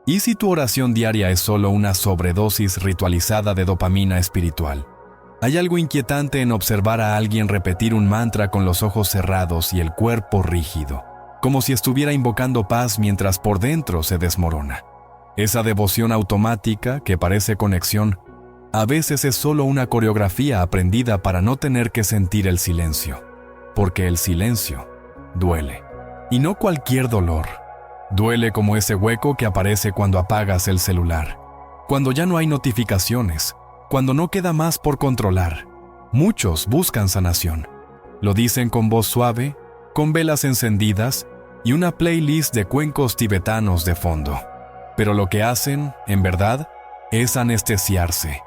¿Y si tu oración diaria es solo una sobredosis ritualizada de dopamina espiritual? Hay algo inquietante en observar a alguien repetir un mantra con los ojos cerrados y el cuerpo rígido, como si estuviera invocando paz mientras por dentro se desmorona. Esa devoción automática, que parece conexión, a veces es solo una coreografía aprendida para no tener que sentir el silencio, porque el silencio duele. Y no cualquier dolor. Duele como ese hueco que aparece cuando apagas el celular, cuando ya no hay notificaciones, cuando no queda más por controlar. Muchos buscan sanación. Lo dicen con voz suave, con velas encendidas y una playlist de cuencos tibetanos de fondo. Pero lo que hacen, en verdad, es anestesiarse.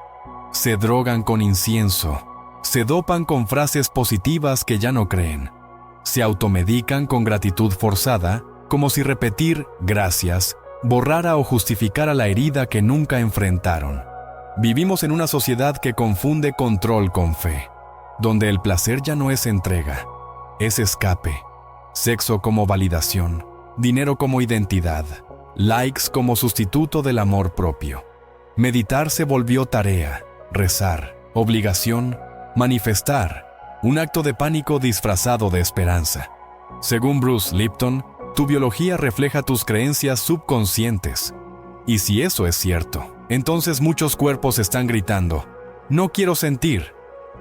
Se drogan con incienso, se dopan con frases positivas que ya no creen, se automedican con gratitud forzada, como si repetir gracias borrara o justificara la herida que nunca enfrentaron. Vivimos en una sociedad que confunde control con fe, donde el placer ya no es entrega, es escape, sexo como validación, dinero como identidad, likes como sustituto del amor propio. Meditar se volvió tarea, rezar, obligación, manifestar, un acto de pánico disfrazado de esperanza. Según Bruce Lipton, tu biología refleja tus creencias subconscientes. Y si eso es cierto, entonces muchos cuerpos están gritando, no quiero sentir,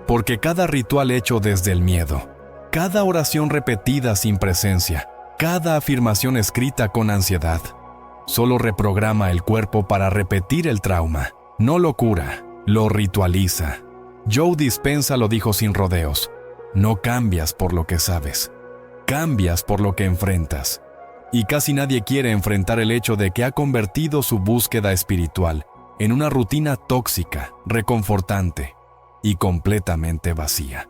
porque cada ritual hecho desde el miedo, cada oración repetida sin presencia, cada afirmación escrita con ansiedad, solo reprograma el cuerpo para repetir el trauma, no lo cura, lo ritualiza. Joe Dispenza lo dijo sin rodeos, no cambias por lo que sabes, cambias por lo que enfrentas. Y casi nadie quiere enfrentar el hecho de que ha convertido su búsqueda espiritual en una rutina tóxica, reconfortante y completamente vacía.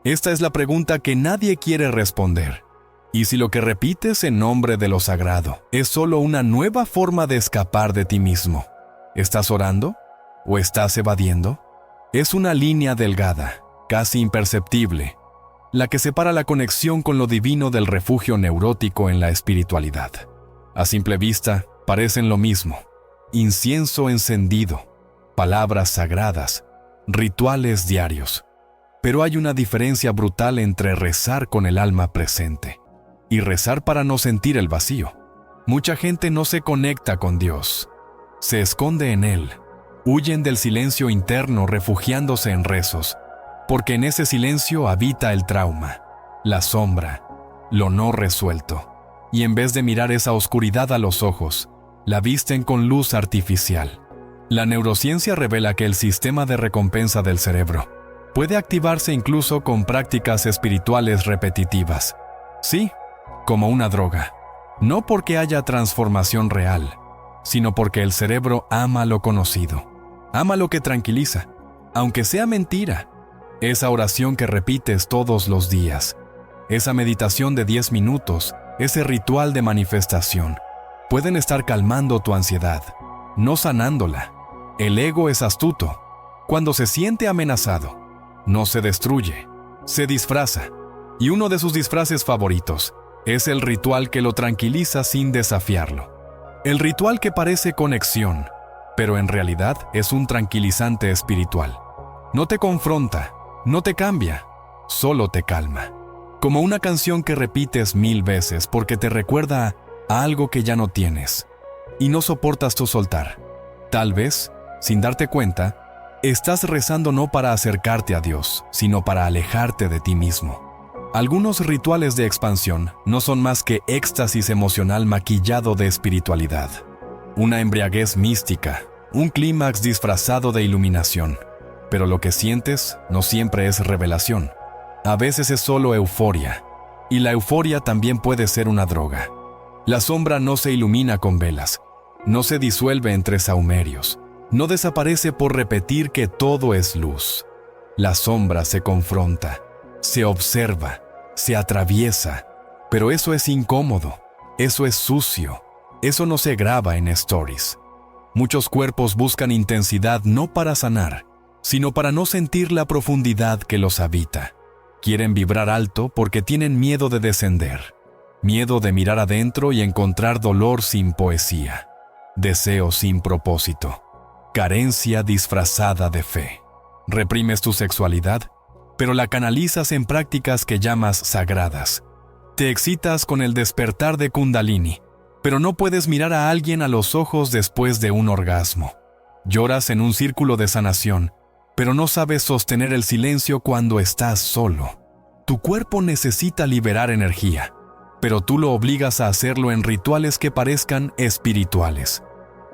Esta es la pregunta que nadie quiere responder. Y si lo que repites en nombre de lo sagrado es solo una nueva forma de escapar de ti mismo, ¿estás orando o estás evadiendo? Es una línea delgada, casi imperceptible, la que separa la conexión con lo divino del refugio neurótico en la espiritualidad. A simple vista, parecen lo mismo. Incienso encendido, palabras sagradas, rituales diarios. Pero hay una diferencia brutal entre rezar con el alma presente y rezar para no sentir el vacío. Mucha gente no se conecta con Dios, se esconde en Él. Huyen del silencio interno refugiándose en rezos, porque en ese silencio habita el trauma, la sombra, lo no resuelto. Y en vez de mirar esa oscuridad a los ojos, la visten con luz artificial. La neurociencia revela que el sistema de recompensa del cerebro puede activarse incluso con prácticas espirituales repetitivas. Sí, como una droga. No porque haya transformación real, sino porque el cerebro ama lo conocido. Ama lo que tranquiliza, aunque sea mentira. Esa oración que repites todos los días, esa meditación de 10 minutos, ese ritual de manifestación, pueden estar calmando tu ansiedad, no sanándola. El ego es astuto. Cuando se siente amenazado, no se destruye, se disfraza. Y uno de sus disfraces favoritos es el ritual que lo tranquiliza sin desafiarlo. El ritual que parece conexión, pero en realidad es un tranquilizante espiritual. No te confronta, no te cambia, solo te calma. Como una canción que repites 1000 veces porque te recuerda a algo que ya no tienes y no soportas tú soltar. Tal vez, sin darte cuenta, estás rezando no para acercarte a Dios, sino para alejarte de ti mismo. Algunos rituales de expansión no son más que éxtasis emocional maquillado de espiritualidad. Una embriaguez mística, un clímax disfrazado de iluminación. Pero lo que sientes no siempre es revelación. A veces es solo euforia. Y la euforia también puede ser una droga. La sombra no se ilumina con velas. No se disuelve entre sahumerios. No desaparece por repetir que todo es luz. La sombra se confronta, se observa, se atraviesa. Pero eso es incómodo. Eso es sucio. Eso no se graba en stories. Muchos cuerpos buscan intensidad no para sanar, sino para no sentir la profundidad que los habita. Quieren vibrar alto porque tienen miedo de descender, miedo de mirar adentro y encontrar dolor sin poesía. deseo sin propósito, carencia disfrazada de fe. Reprimes tu sexualidad, pero la canalizas en prácticas que llamas sagradas. Te excitas con el despertar de Kundalini, pero no puedes mirar a alguien a los ojos después de un orgasmo. Lloras en un círculo de sanación, pero no sabes sostener el silencio cuando estás solo. Tu cuerpo necesita liberar energía, pero tú lo obligas a hacerlo en rituales que parezcan espirituales,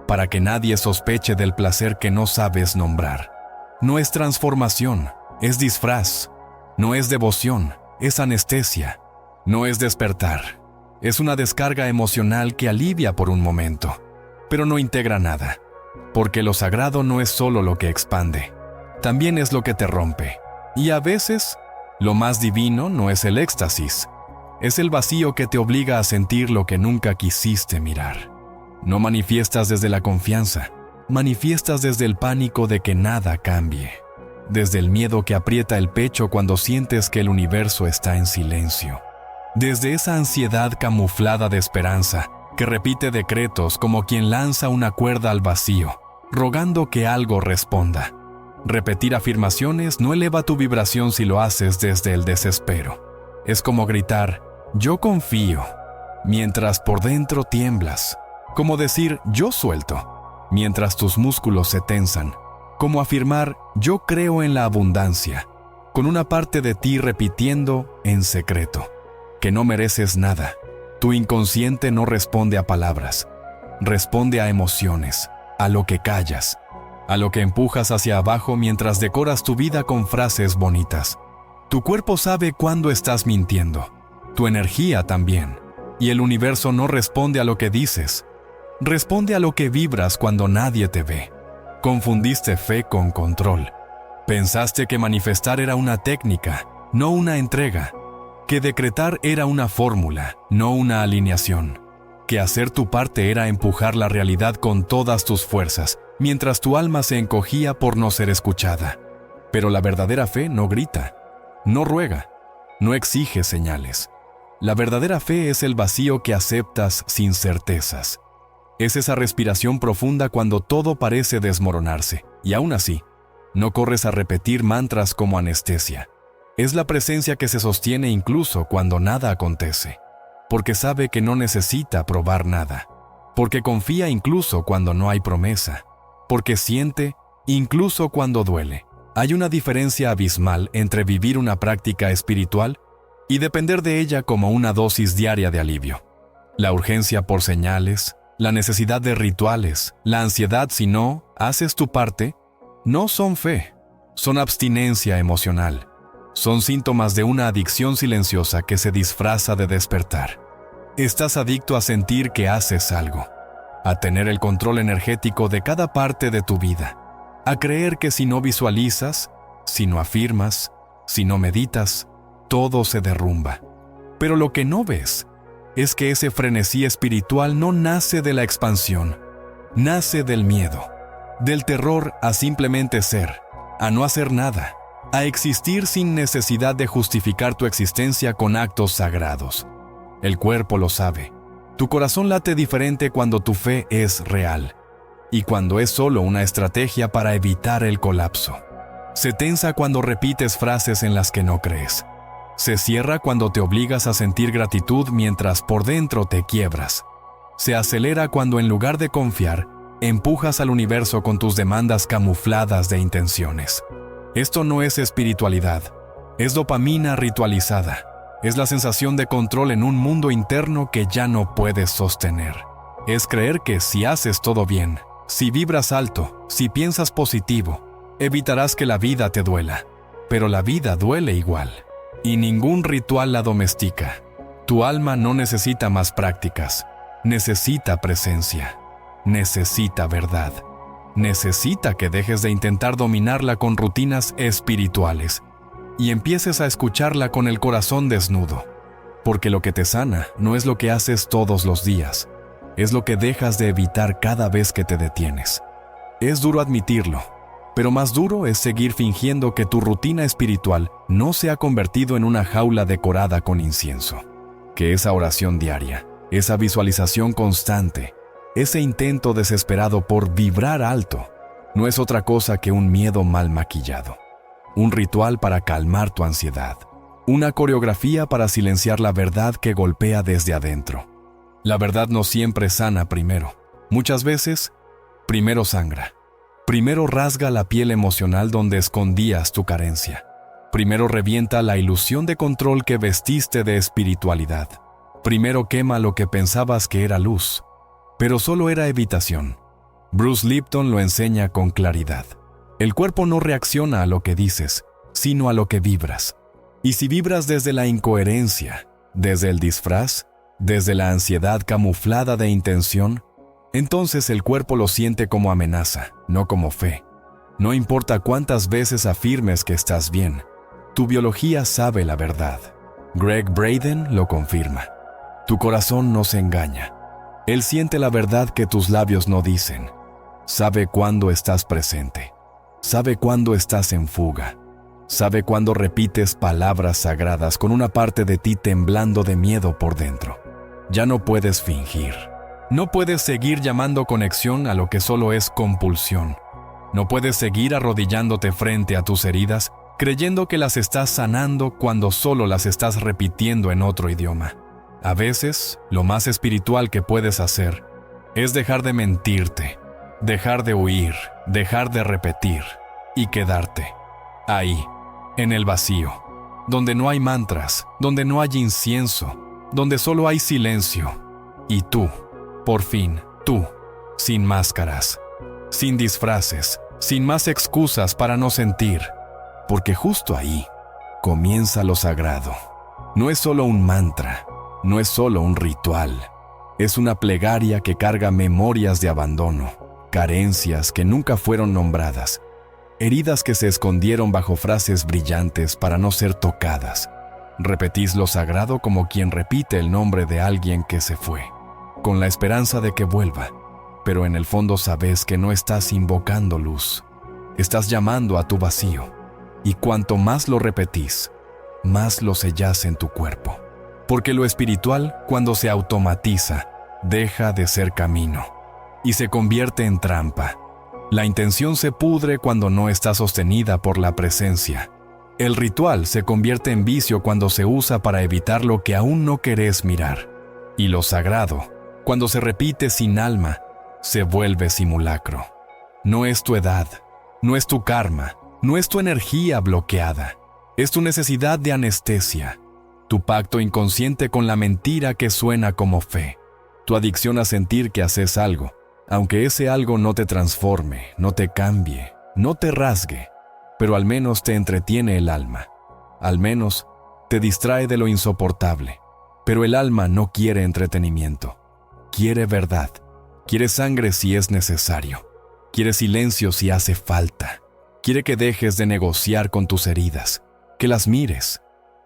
para que nadie sospeche del placer que no sabes nombrar. No es transformación, es disfraz. No es devoción, es anestesia. No es despertar. Es una descarga emocional que alivia por un momento, pero no integra nada, porque lo sagrado no es solo lo que expande, también es lo que te rompe. Y a veces, lo más divino no es el éxtasis, es el vacío que te obliga a sentir lo que nunca quisiste mirar. No manifiestas desde la confianza, manifiestas desde el pánico de que nada cambie, desde el miedo que aprieta el pecho cuando sientes que el universo está en silencio. Desde esa ansiedad camuflada de esperanza, que repite decretos como quien lanza una cuerda al vacío, rogando que algo responda. Repetir afirmaciones no eleva tu vibración si lo haces desde el desespero. Es como gritar, yo confío, mientras por dentro tiemblas. Como decir, yo suelto, mientras tus músculos se tensan. Como afirmar, yo creo en la abundancia, con una parte de ti repitiendo en secreto que no mereces nada. Tu inconsciente no responde a palabras, responde a emociones, a lo que callas, a lo que empujas hacia abajo mientras decoras tu vida con frases bonitas. Tu cuerpo sabe cuándo estás mintiendo, tu energía también, y el universo no responde a lo que dices, responde a lo que vibras cuando nadie te ve. Confundiste fe con control. Pensaste que manifestar era una técnica, no una entrega. Que decretar era una fórmula, no una alineación. Que hacer tu parte era empujar la realidad con todas tus fuerzas, mientras tu alma se encogía por no ser escuchada. Pero la verdadera fe no grita, no ruega, no exige señales. La verdadera fe es el vacío que aceptas sin certezas. Es esa respiración profunda cuando todo parece desmoronarse, y aún así, no corres a repetir mantras como anestesia. Es la presencia que se sostiene incluso cuando nada acontece, porque sabe que no necesita probar nada, porque confía incluso cuando no hay promesa, porque siente incluso cuando duele. Hay una diferencia abismal entre vivir una práctica espiritual y depender de ella como una dosis diaria de alivio. La urgencia por señales, la necesidad de rituales, la ansiedad si no haces tu parte, no son fe, son abstinencia emocional. Son síntomas de una adicción silenciosa que se disfraza de despertar. Estás adicto a sentir que haces algo, a tener el control energético de cada parte de tu vida, a creer que si no visualizas, si no afirmas, si no meditas, todo se derrumba. Pero lo que no ves es que ese frenesí espiritual no nace de la expansión, nace del miedo, del terror a simplemente ser, a no hacer nada, a existir sin necesidad de justificar tu existencia con actos sagrados. El cuerpo lo sabe. Tu corazón late diferente cuando tu fe es real y cuando es solo una estrategia para evitar el colapso. Se tensa cuando repites frases en las que no crees. Se cierra cuando te obligas a sentir gratitud mientras por dentro te quiebras. Se acelera cuando en lugar de confiar, empujas al universo con tus demandas camufladas de intenciones. Esto no es espiritualidad, es dopamina ritualizada. Es la sensación de control en un mundo interno que ya no puedes sostener. Es creer que si haces todo bien, si vibras alto, si piensas positivo, evitarás que la vida te duela. Pero la vida duele igual, y ningún ritual la domestica. Tu alma no necesita más prácticas, necesita presencia, necesita verdad. Necesita que dejes de intentar dominarla con rutinas espirituales y empieces a escucharla con el corazón desnudo. Porque lo que te sana no es lo que haces todos los días, es lo que dejas de evitar cada vez que te detienes. Es duro admitirlo, pero más duro es seguir fingiendo que tu rutina espiritual no se ha convertido en una jaula decorada con incienso. Que esa oración diaria, esa visualización constante, ese intento desesperado por vibrar alto, no es otra cosa que un miedo mal maquillado. Un ritual para calmar tu ansiedad. Una coreografía para silenciar la verdad que golpea desde adentro. La verdad no siempre sana primero. Muchas veces, primero sangra. Primero rasga la piel emocional donde escondías tu carencia. Primero revienta la ilusión de control que vestiste de espiritualidad. Primero quema lo que pensabas que era luz, pero solo era evitación. Bruce Lipton lo enseña con claridad. El cuerpo no reacciona a lo que dices, sino a lo que vibras. Y si vibras desde la incoherencia, desde el disfraz, desde la ansiedad camuflada de intención, entonces el cuerpo lo siente como amenaza, no como fe. No importa cuántas veces afirmes que estás bien, tu biología sabe la verdad. Greg Braden lo confirma. Tu corazón no se engaña. Él siente la verdad que tus labios no dicen. Sabe cuándo estás presente. Sabe cuándo estás en fuga. Sabe cuándo repites palabras sagradas con una parte de ti temblando de miedo por dentro. Ya no puedes fingir. No puedes seguir llamando conexión a lo que solo es compulsión. No puedes seguir arrodillándote frente a tus heridas, creyendo que las estás sanando cuando solo las estás repitiendo en otro idioma. A veces, lo más espiritual que puedes hacer es dejar de mentirte, dejar de huir, dejar de repetir y quedarte ahí, en el vacío, donde no hay mantras, donde no hay incienso, donde solo hay silencio. Y tú, por fin, tú, sin máscaras, sin disfraces, sin más excusas para no sentir, porque justo ahí comienza lo sagrado. No es solo un mantra, no es solo un ritual, es una plegaria que carga memorias de abandono, carencias que nunca fueron nombradas, heridas que se escondieron bajo frases brillantes para no ser tocadas. Repetís lo sagrado como quien repite el nombre de alguien que se fue, con la esperanza de que vuelva, pero en el fondo sabes que no estás invocando luz, estás llamando a tu vacío, y cuanto más lo repetís, más lo sellás en tu cuerpo. Porque lo espiritual, cuando se automatiza, deja de ser camino y se convierte en trampa. La intención se pudre cuando no está sostenida por la presencia. El ritual se convierte en vicio cuando se usa para evitar lo que aún no querés mirar. Y lo sagrado, cuando se repite sin alma, se vuelve simulacro. No es tu edad, no es tu karma, no es tu energía bloqueada, es tu necesidad de anestesia. Tu pacto inconsciente con la mentira que suena como fe. Tu adicción a sentir que haces algo, aunque ese algo no te transforme, no te cambie, no te rasgue, pero al menos te entretiene el alma. Al menos te distrae de lo insoportable. Pero el alma no quiere entretenimiento. Quiere verdad. Quiere sangre si es necesario. Quiere silencio si hace falta. Quiere que dejes de negociar con tus heridas, que las mires,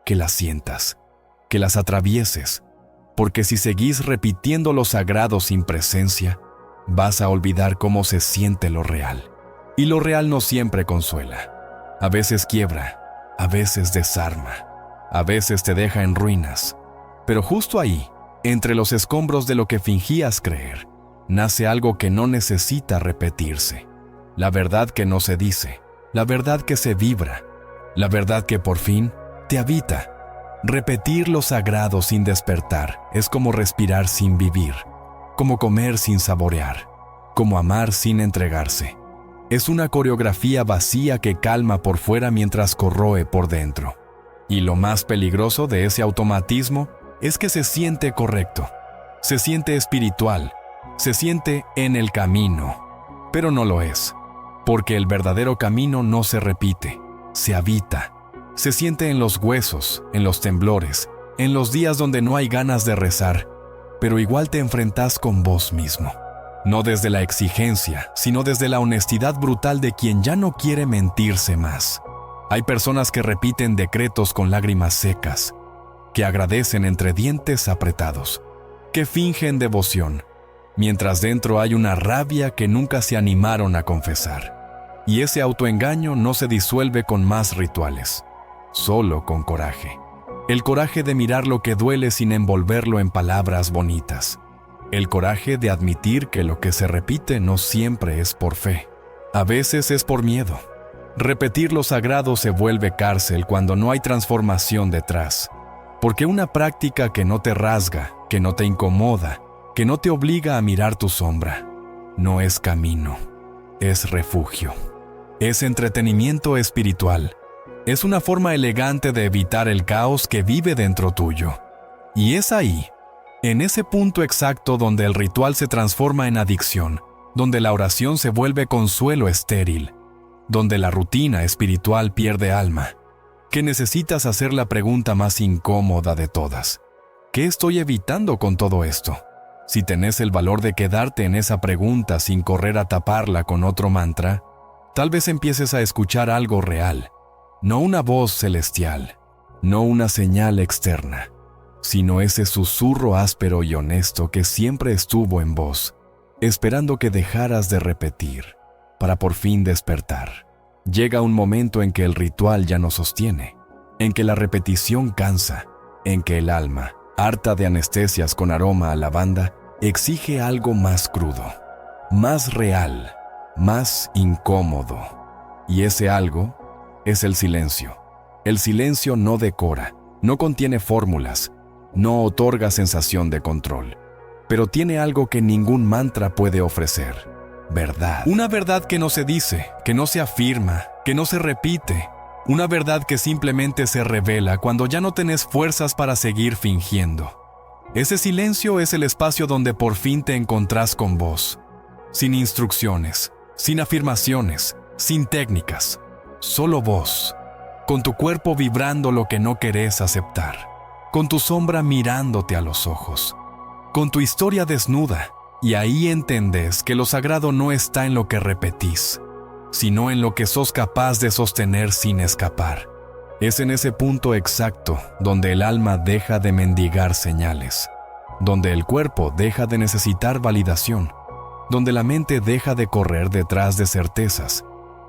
que las sientas, que las atravieses, porque si seguís repitiendo lo sagrado sin presencia, vas a olvidar cómo se siente lo real. Y lo real no siempre consuela. A veces quiebra, a veces desarma, a veces te deja en ruinas. Pero justo ahí, entre los escombros de lo que fingías creer, nace algo que no necesita repetirse. La verdad que no se dice, la verdad que se vibra, la verdad que por fin te habita. Repetir lo sagrado sin despertar es como respirar sin vivir, como comer sin saborear, como amar sin entregarse. Es una coreografía vacía que calma por fuera mientras corroe por dentro. Y lo más peligroso de ese automatismo es que se siente correcto, se siente espiritual, se siente en el camino, pero no lo es, porque el verdadero camino no se repite, se habita. Se siente en los huesos, en los temblores, en los días donde no hay ganas de rezar, pero igual te enfrentás con vos mismo. No desde la exigencia, sino desde la honestidad brutal de quien ya no quiere mentirse más. Hay personas que repiten decretos con lágrimas secas, que agradecen entre dientes apretados, que fingen devoción, mientras dentro hay una rabia que nunca se animaron a confesar. Y ese autoengaño no se disuelve con más rituales, solo con coraje. El coraje de mirar lo que duele sin envolverlo en palabras bonitas. el coraje de admitir que lo que se repite no siempre es por fe. A veces es por miedo. Repetir lo sagrado se vuelve cárcel cuando no hay transformación detrás. Porque una práctica que no te rasga, que no te incomoda, que no te obliga a mirar tu sombra, no es camino, es refugio. Es entretenimiento espiritual. Es una forma elegante de evitar el caos que vive dentro tuyo. Y es ahí, en ese punto exacto donde el ritual se transforma en adicción, donde la oración se vuelve consuelo estéril, donde la rutina espiritual pierde alma, que necesitas hacer la pregunta más incómoda de todas. ¿Qué estoy evitando con todo esto? Si tenés el valor de quedarte en esa pregunta sin correr a taparla con otro mantra, tal vez empieces a escuchar algo real, no una voz celestial, no una señal externa, sino ese susurro áspero y honesto que siempre estuvo en vos, esperando que dejaras de repetir, para por fin despertar. Llega un momento en que el ritual ya no sostiene, en que la repetición cansa, en que el alma, harta de anestesias con aroma a lavanda, exige algo más crudo, más real, más incómodo. Y ese algo es el silencio. El silencio no decora, no contiene fórmulas, no otorga sensación de control, pero tiene algo que ningún mantra puede ofrecer: verdad. Una verdad que no se dice, que no se afirma, que no se repite. Una verdad que simplemente se revela cuando ya no tenés fuerzas para seguir fingiendo. Ese silencio es el espacio donde por fin te encontrás con vos. Sin instrucciones, sin afirmaciones, sin técnicas. Solo vos, con tu cuerpo vibrando lo que no querés aceptar, con tu sombra mirándote a los ojos, con tu historia desnuda. Y ahí entendés que lo sagrado no está en lo que repetís, sino en lo que sos capaz de sostener sin escapar. Es en ese punto exacto donde el alma deja de mendigar señales, donde el cuerpo deja de necesitar validación, donde la mente deja de correr detrás de certezas,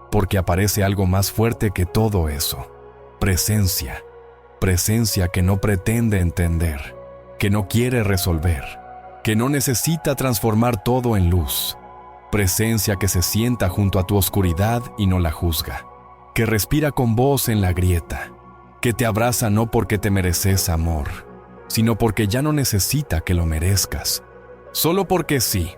porque aparece algo más fuerte que todo eso: presencia. Presencia que no pretende entender, que no quiere resolver, que no necesita transformar todo en luz. Presencia que se sienta junto a tu oscuridad y no la juzga, que respira con vos en la grieta, que te abraza no porque te mereces amor, sino porque ya no necesita que lo merezcas, solo porque sí.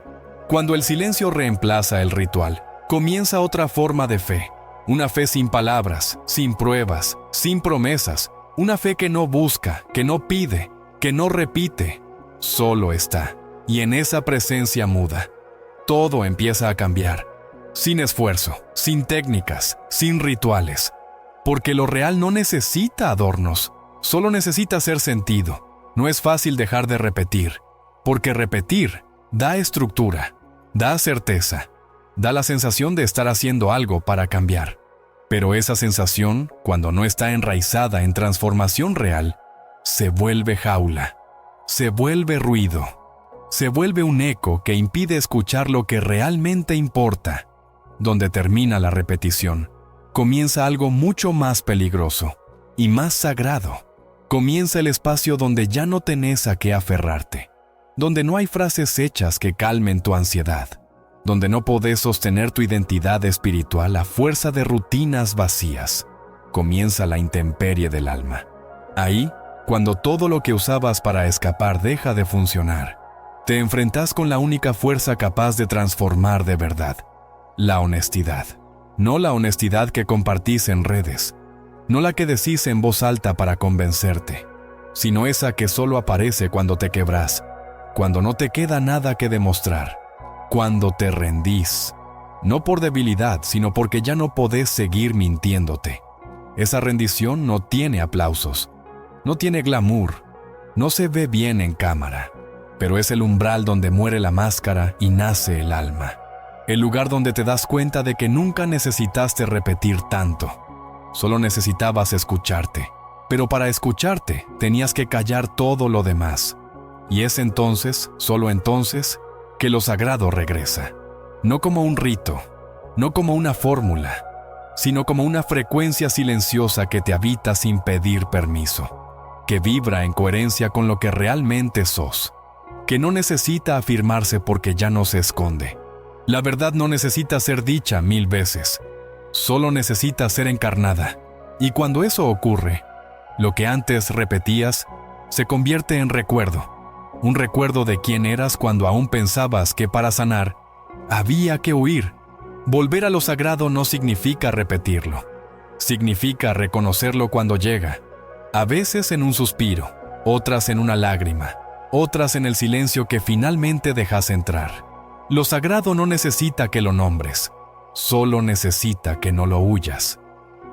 Cuando el silencio reemplaza el ritual, comienza otra forma de fe, una fe sin palabras, sin pruebas, sin promesas, una fe que no busca, que no pide, que no repite, solo está. Y en esa presencia muda, todo empieza a cambiar, sin esfuerzo, sin técnicas, sin rituales, porque lo real no necesita adornos, solo necesita ser sentido. No es fácil dejar de repetir, porque repetir da estructura, da certeza, da la sensación de estar haciendo algo para cambiar. Pero esa sensación, cuando no está enraizada en transformación real, se vuelve jaula, se vuelve ruido. Se vuelve un eco que impide escuchar lo que realmente importa. Donde termina la repetición, comienza algo mucho más peligroso y más sagrado. Comienza el espacio donde ya no tenés a qué aferrarte, donde no hay frases hechas que calmen tu ansiedad, donde no podés sostener tu identidad espiritual a fuerza de rutinas vacías. Comienza la intemperie del alma. Ahí, cuando todo lo que usabas para escapar deja de funcionar, te enfrentás con la única fuerza capaz de transformar de verdad: la honestidad. No la honestidad que compartís en redes, no la que decís en voz alta para convencerte, sino esa que solo aparece cuando te quebrás, cuando no te queda nada que demostrar, cuando te rendís, no por debilidad, sino porque ya no podés seguir mintiéndote. Esa rendición no tiene aplausos, no tiene glamour, no se ve bien en cámara. Pero es el umbral donde muere la máscara y nace el alma. El lugar donde te das cuenta de que nunca necesitaste repetir tanto. Solo necesitabas escucharte. Pero para escucharte, tenías que callar todo lo demás. Y es entonces, solo entonces, que lo sagrado regresa. No como un rito, no como una fórmula, sino como una frecuencia silenciosa que te habita sin pedir permiso, que vibra en coherencia con lo que realmente sos. que no necesita afirmarse porque ya no se esconde. La verdad no necesita ser dicha 1000 veces, solo necesita ser encarnada. Y cuando eso ocurre, lo que antes repetías se convierte en recuerdo, un recuerdo de quién eras cuando aún pensabas que para sanar había que huir. Volver a lo sagrado no significa repetirlo, significa reconocerlo cuando llega, a veces en un suspiro, otras en una lágrima, otras en el silencio que finalmente dejas entrar. Lo sagrado no necesita que lo nombres, solo necesita que no lo huyas.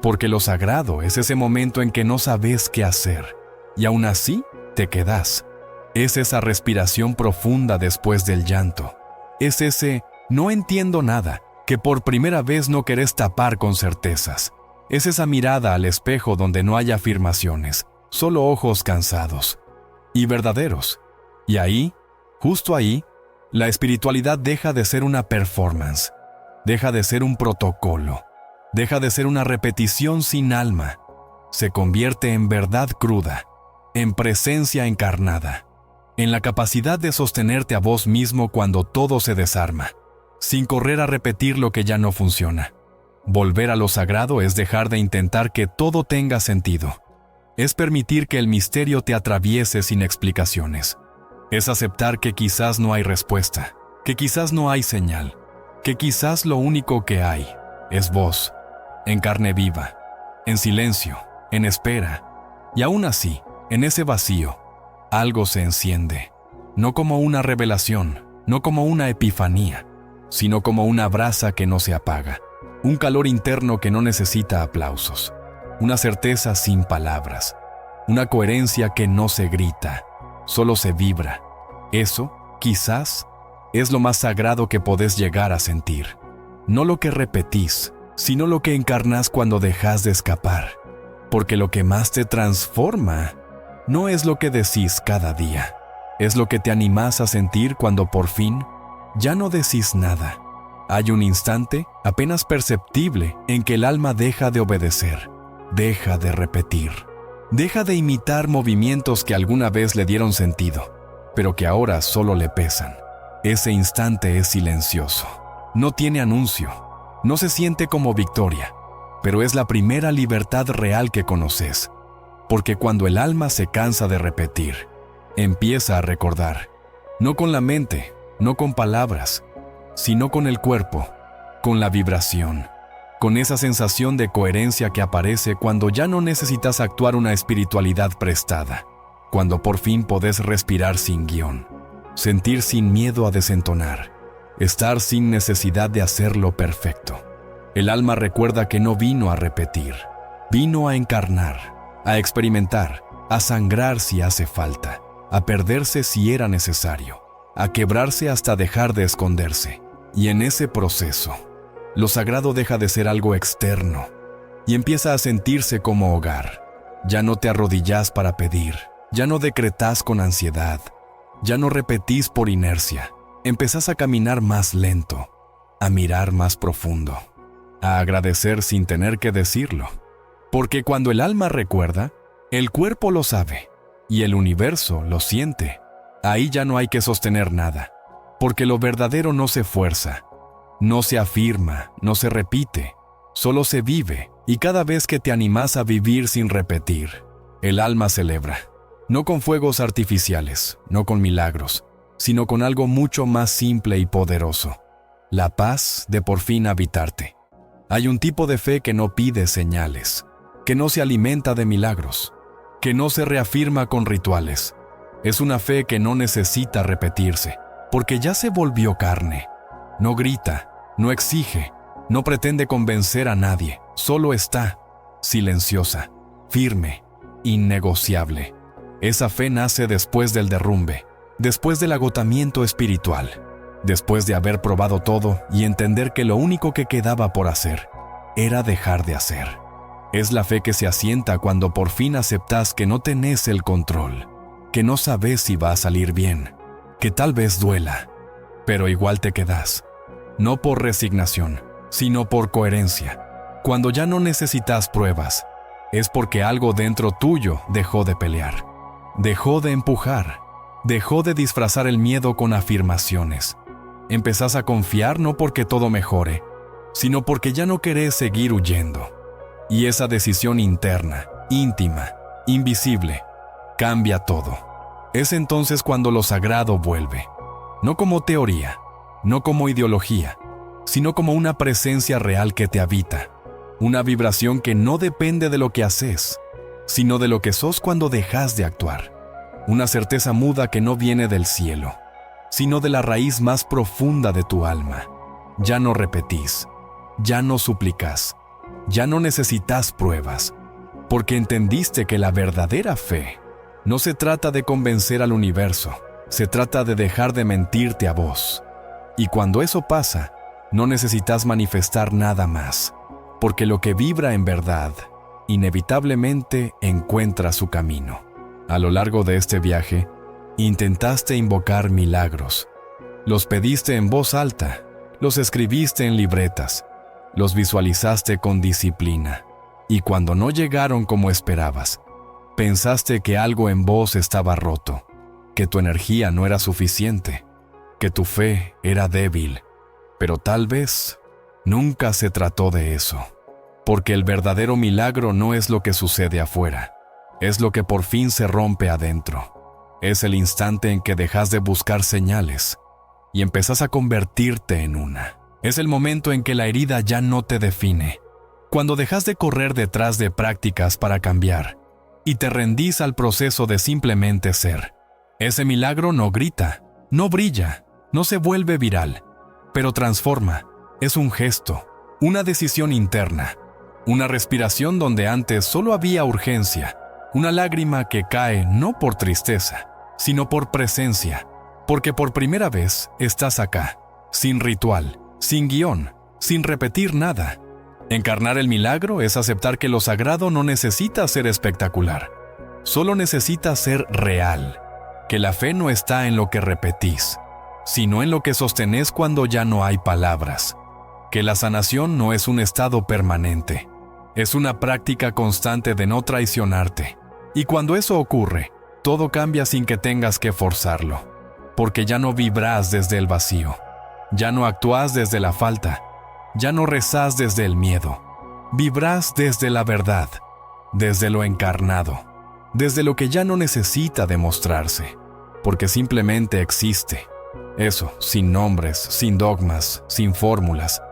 Porque lo sagrado es ese momento en que no sabes qué hacer, y aún así te quedas. Es esa respiración profunda después del llanto. Es ese no entiendo nada que por primera vez no querés tapar con certezas. Es esa mirada al espejo donde no hay afirmaciones, solo ojos cansados y verdaderos. Y ahí, justo ahí, la espiritualidad deja de ser una performance, deja de ser un protocolo, deja de ser una repetición sin alma, se convierte en verdad cruda, en presencia encarnada, en la capacidad de sostenerte a vos mismo cuando todo se desarma, sin correr a repetir lo que ya no funciona. Volver a lo sagrado es dejar de intentar que todo tenga sentido. Es permitir que el misterio te atraviese sin explicaciones. Es aceptar que quizás no hay respuesta, que quizás no hay señal, que quizás lo único que hay es vos, en carne viva, en silencio, en espera. Y aún así, en ese vacío, algo se enciende, no como una revelación, no como una epifanía, sino como una brasa que no se apaga, un calor interno que no necesita aplausos, una certeza sin palabras, una coherencia que no se grita, solo se vibra. Eso, quizás, es lo más sagrado que podés llegar a sentir. No lo que repetís, sino lo que encarnás cuando dejas de escapar. Porque lo que más te transforma no es lo que decís cada día, es lo que te animás a sentir cuando por fin ya no decís nada. Hay un instante apenas perceptible en que el alma deja de obedecer, deja de repetir, deja de imitar movimientos que alguna vez le dieron sentido, pero que ahora solo le pesan. Ese instante es silencioso, no tiene anuncio, no se siente como victoria, pero es la primera libertad real que conoces, porque cuando el alma se cansa de repetir, empieza a recordar, no con la mente, no con palabras, sino con el cuerpo, con la vibración, con esa sensación de coherencia que aparece cuando ya no necesitas actuar una espiritualidad prestada, cuando por fin podés respirar sin guión, sentir sin miedo a desentonar, estar sin necesidad de hacerlo perfecto. El alma recuerda que no vino a repetir, vino a encarnar, a experimentar, a sangrar si hace falta, a perderse si era necesario, a quebrarse hasta dejar de esconderse. Y en ese proceso, lo sagrado deja de ser algo externo y empieza a sentirse como hogar. Ya no te arrodillás para pedir, ya no decretás con ansiedad, ya no repetís por inercia. Empezás a caminar más lento, a mirar más profundo, a agradecer sin tener que decirlo. Porque cuando el alma recuerda, el cuerpo lo sabe y el universo lo siente. Ahí ya no hay que sostener nada, porque lo verdadero no se fuerza, no se afirma, no se repite, solo se vive. Y cada vez que te animás a vivir sin repetir, el alma celebra, no con fuegos artificiales, no con milagros, sino con algo mucho más simple y poderoso, la paz de por fin habitarte. Hay un tipo de fe que no pide señales, que no se alimenta de milagros, que no se reafirma con rituales. Es una fe que no necesita repetirse, porque ya se volvió carne. No grita, no exige, no pretende convencer a nadie, solo está, silenciosa, firme, innegociable. Esa fe nace después del derrumbe, después del agotamiento espiritual, después de haber probado todo y entender que lo único que quedaba por hacer era dejar de hacer. Es la fe que se asienta cuando por fin aceptás que no tenés el control, que no sabes si va a salir bien, que tal vez duela, pero igual te quedás, no por resignación, sino por coherencia. Cuando ya no necesitas pruebas, es porque algo dentro tuyo dejó de pelear, dejó de empujar, dejó de disfrazar el miedo con afirmaciones. Empezás a confiar no porque todo mejore, sino porque ya no querés seguir huyendo. Y esa decisión interna, íntima, invisible, cambia todo. Es entonces cuando lo sagrado vuelve, no como teoría, no como ideología, sino como una presencia real que te habita, una vibración que no depende de lo que haces, sino de lo que sos cuando dejas de actuar, una certeza muda que no viene del cielo, sino de la raíz más profunda de tu alma. Ya no repetís, ya no suplicás, ya no necesitas pruebas, porque entendiste que la verdadera fe no se trata de convencer al universo, se trata de dejar de mentirte a vos. Y cuando eso pasa, no necesitas manifestar nada más, porque lo que vibra en verdad, inevitablemente encuentra su camino. A lo largo de este viaje, intentaste invocar milagros. Los pediste en voz alta, los escribiste en libretas, los visualizaste con disciplina. Y cuando no llegaron como esperabas, pensaste que algo en vos estaba roto, que tu energía no era suficiente, que tu fe era débil. Pero tal vez nunca se trató de eso, porque el verdadero milagro no es lo que sucede afuera, es lo que por fin se rompe adentro. Es el instante en que dejas de buscar señales y empezás a convertirte en una. Es el momento en que la herida ya no te define, cuando dejas de correr detrás de prácticas para cambiar y te rendís al proceso de simplemente ser. Ese milagro no grita, no brilla, no se vuelve viral, pero transforma. Es un gesto, una decisión interna, una respiración donde antes solo había urgencia, una lágrima que cae no por tristeza, sino por presencia, porque por primera vez estás acá, sin ritual, sin guión, sin repetir nada. Encarnar el milagro es aceptar que lo sagrado no necesita ser espectacular, solo necesita ser real, que la fe no está en lo que repetís, sino en lo que sostenés cuando ya no hay palabras, que la sanación no es un estado permanente, es una práctica constante de no traicionarte, y cuando eso ocurre, todo cambia sin que tengas que forzarlo, porque ya no vibrás desde el vacío, ya no actúas desde la falta, ya no rezás desde el miedo, vibrás desde la verdad, desde lo encarnado, desde lo que ya no necesita demostrarse, porque simplemente existe. Eso, sin nombres, sin dogmas, sin fórmulas,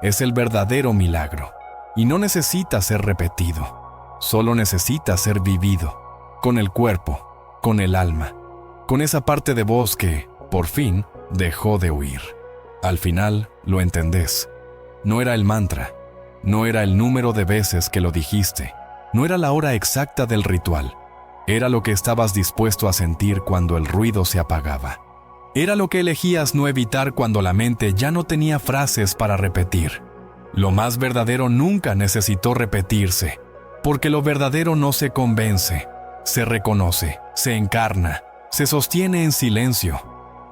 es el verdadero milagro, y no necesita ser repetido, solo necesita ser vivido, con el cuerpo, con el alma, con esa parte de vos que, por fin, dejó de huir. Al final, lo entendés. No era el mantra, no era el número de veces que lo dijiste, no era la hora exacta del ritual, era lo que estabas dispuesto a sentir cuando el ruido se apagaba. Era lo que elegías no evitar cuando la mente ya no tenía frases para repetir. Lo más verdadero nunca necesitó repetirse, porque lo verdadero no se convence, se reconoce, se encarna, se sostiene en silencio.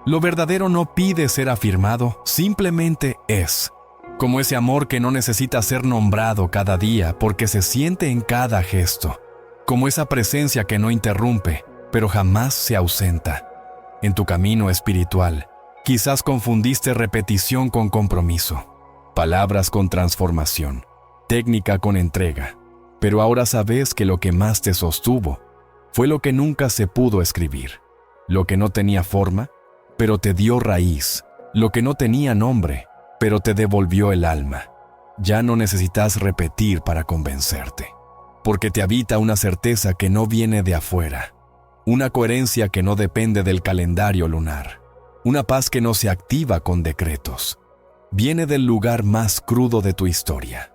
Lo verdadero no pide ser afirmado, simplemente es. Como ese amor que no necesita ser nombrado cada día porque se siente en cada gesto. Como esa presencia que no interrumpe, pero jamás se ausenta. En tu camino espiritual, quizás confundiste repetición con compromiso, palabras con transformación, técnica con entrega, pero ahora sabes que lo que más te sostuvo fue lo que nunca se pudo escribir, lo que no tenía forma, pero te dio raíz, lo que no tenía nombre, pero te devolvió el alma. Ya no necesitas repetir para convencerte, porque te habita una certeza que no viene de afuera, una coherencia que no depende del calendario lunar, una paz que no se activa con decretos. Viene del lugar más crudo de tu historia,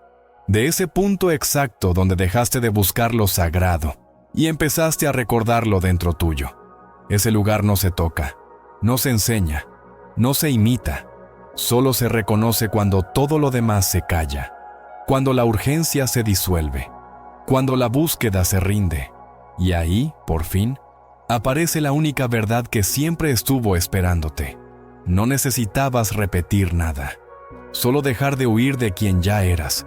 de ese punto exacto donde dejaste de buscar lo sagrado y empezaste a recordarlo dentro tuyo. Ese lugar no se toca, no se enseña, no se imita, solo se reconoce cuando todo lo demás se calla, cuando la urgencia se disuelve, cuando la búsqueda se rinde, y ahí, por fin, aparece la única verdad que siempre estuvo esperándote. No necesitabas repetir nada, solo dejar de huir de quien ya eras.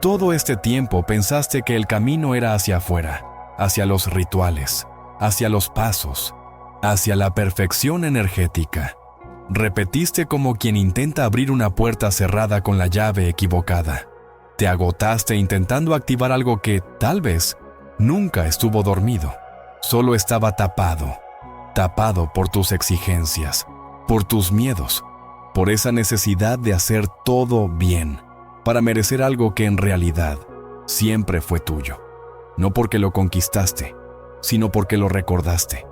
Todo este tiempo pensaste que el camino era hacia afuera, hacia los rituales, hacia los pasos, hacia la perfección energética. Repetiste como quien intenta abrir una puerta cerrada con la llave equivocada. Te agotaste intentando activar algo que, tal vez, nunca estuvo dormido. Solo estaba tapado por tus exigencias, por tus miedos, por esa necesidad de hacer todo bien, para merecer algo que en realidad siempre fue tuyo. No porque lo conquistaste, sino porque lo recordaste,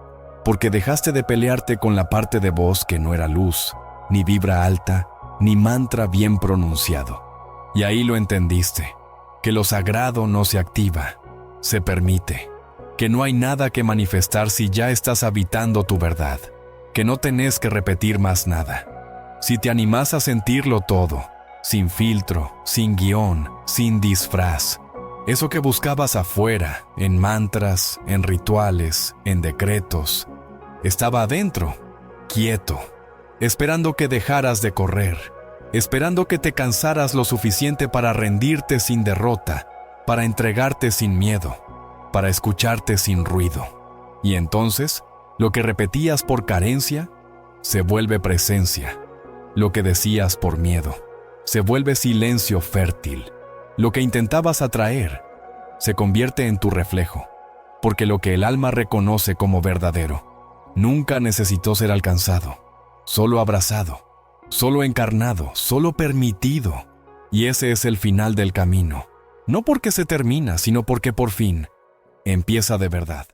porque dejaste de pelearte con la parte de voz que no era luz, ni vibra alta, ni mantra bien pronunciado. Y ahí lo entendiste, que lo sagrado no se activa, se permite, que no hay nada que manifestar si ya estás habitando tu verdad, que no tenés que repetir más nada. Si te animás a sentirlo todo, sin filtro, sin guión, sin disfraz, eso que buscabas afuera, en mantras, en rituales, en decretos, estaba adentro, quieto, esperando que dejaras de correr, esperando que te cansaras lo suficiente para rendirte sin derrota, para entregarte sin miedo, para escucharte sin ruido. Y entonces, lo que repetías por carencia, se vuelve presencia. Lo que decías por miedo, se vuelve silencio fértil. Lo que intentabas atraer, se convierte en tu reflejo, porque lo que el alma reconoce como verdadero, nunca necesitó ser alcanzado, solo abrazado, solo encarnado, solo permitido. Y ese es el final del camino. No porque se termina, sino porque por fin empieza de verdad.